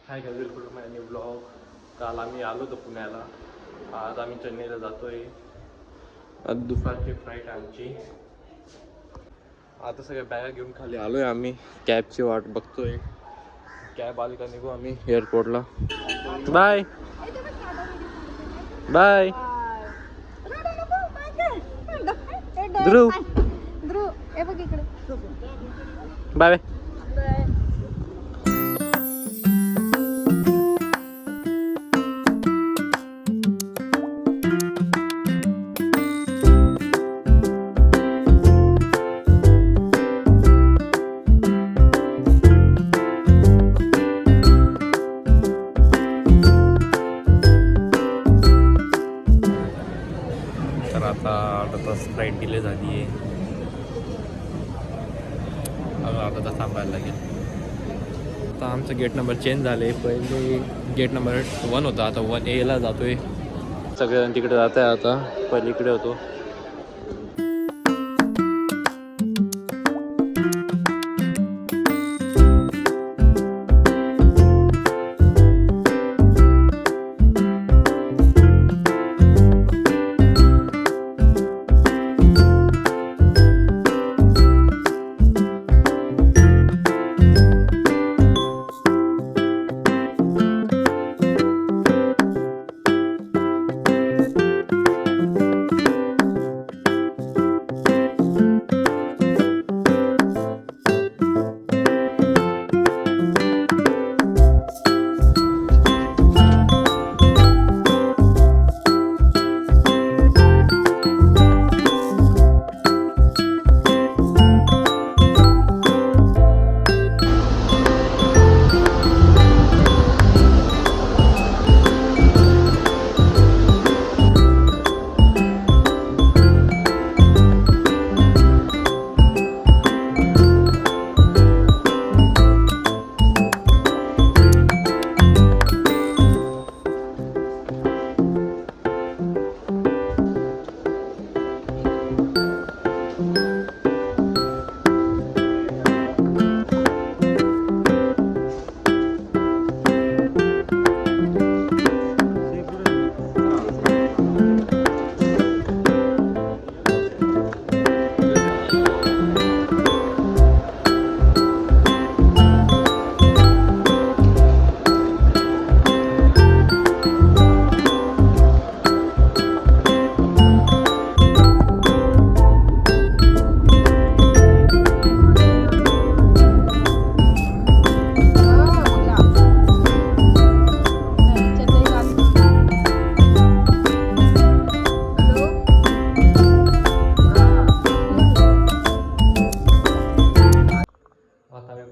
हाय का वेलकम माय new blog. काल आम्ही आलो होतो पुण्याला. आज आम्ही चेन्नईला जातोय. आज दुपारची फ्लाईट आमची. आता सगळ्या बॅगा घेऊन खाली आलोय आम्ही. कॅबची वाट बघतोय. कॅब आली का निघू आम्ही एअरपोर्टला. बाय बाय ध्रुव. ध्रुव हे बघ इकडे. बाय. तर आता अर्धा तास फ्लाईट डिले झाली आहे. अर्धा तास थांबायला लागेल. आता आमचं गेट नंबर चेंज झाले. पहिले गेट नंबर 1 होता, आता 1A जातोय. सगळेजण तिकडे जात आहे. आता पहिले इकडे होतो.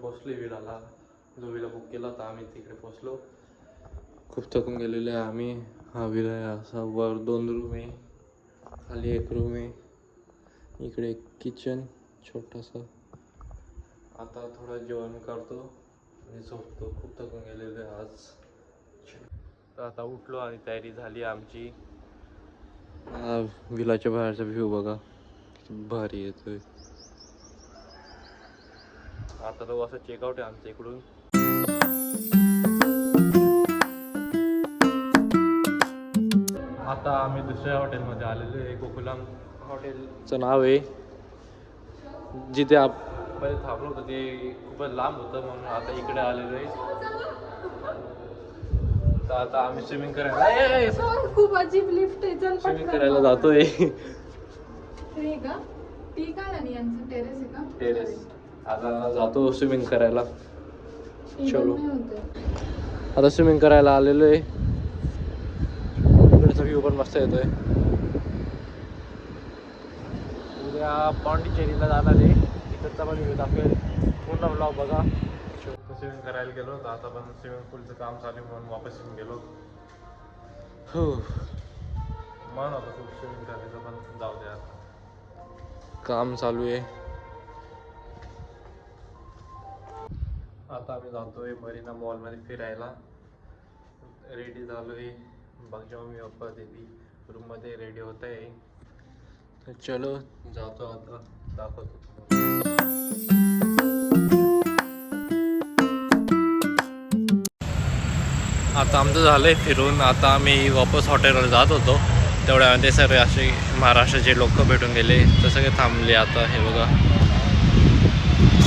पोचलो विलाला. जो विला बुक केला होता आम्ही तिकडे पोचलो. खूप थकून गेलेले आहे आम्ही. हा विला आहे असा. वर 2 रूम आहे, खाली 1 रूम आहे. इकडे एक किचन छोटासा. आता थोडं जेवण करतो आणि झोपतो. खूप थकून गेलेलो आहे आज. तर आता उठलो आणि तयारी झाली आमची. विलाच्या बाहेरचा व्ह्यू बघा किती भारी येतोय. आता तो असं चेकआउट आहे आमच्या इकडून. आता आम्ही दुसऱ्या हॉटेलमध्ये आलेलो आहे. गोकुलम हॉटेलचं नाव आहे. जिथे पहिले थांबलो होतं ते खूपच लांब होतं, म्हणून आता इकडे आलेलो आहे. तर आता आम्ही स्विमिंग करायला खूप अजीब लिफ्ट आहे. स्विमिंग करायला जातोय. टेरेस. आता जातो स्विमिंग करायला. चलो आता स्विमिंग करायला आलेलो आहे. इकडचा व्ह्यू पण मस्त येतोय. उद्या पॉंडिचेरीला जाणार आहे. तिकडचा पण व्ह्यू दाखवेल. पूर्ण ब्लॉग बघा. स्विमिंग करायला गेलो होतो. आता पण स्विमिंग पूलचं काम चालू आहे म्हणून वापस येऊन गेलो. हो मन होतं खूप स्विमिंग करायचं, पण जाऊ द्या काम चालू आहे. आता आम्ही जातोय मरीना मॉलमध्ये फिरायला. रेडी झालोय. बघा मम्मी पप्पा दीदी रूममध्ये रेडी होत आहे. तर चलो जातो आता, दाखवतो तुम्हाला. आता आमचं झालंय फिरून. आता आम्ही वापस हॉटेलवर जात होतो, तेवढ्यामध्ये सगळे असे महाराष्ट्राचे लोक भेटून गेले, तर सगळे थांबले. आता हे बघा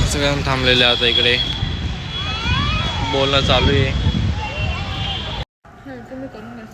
सगळे थांबलेले. आता इकडे बोलणं चालू आहे. तुम्ही करून घ्या.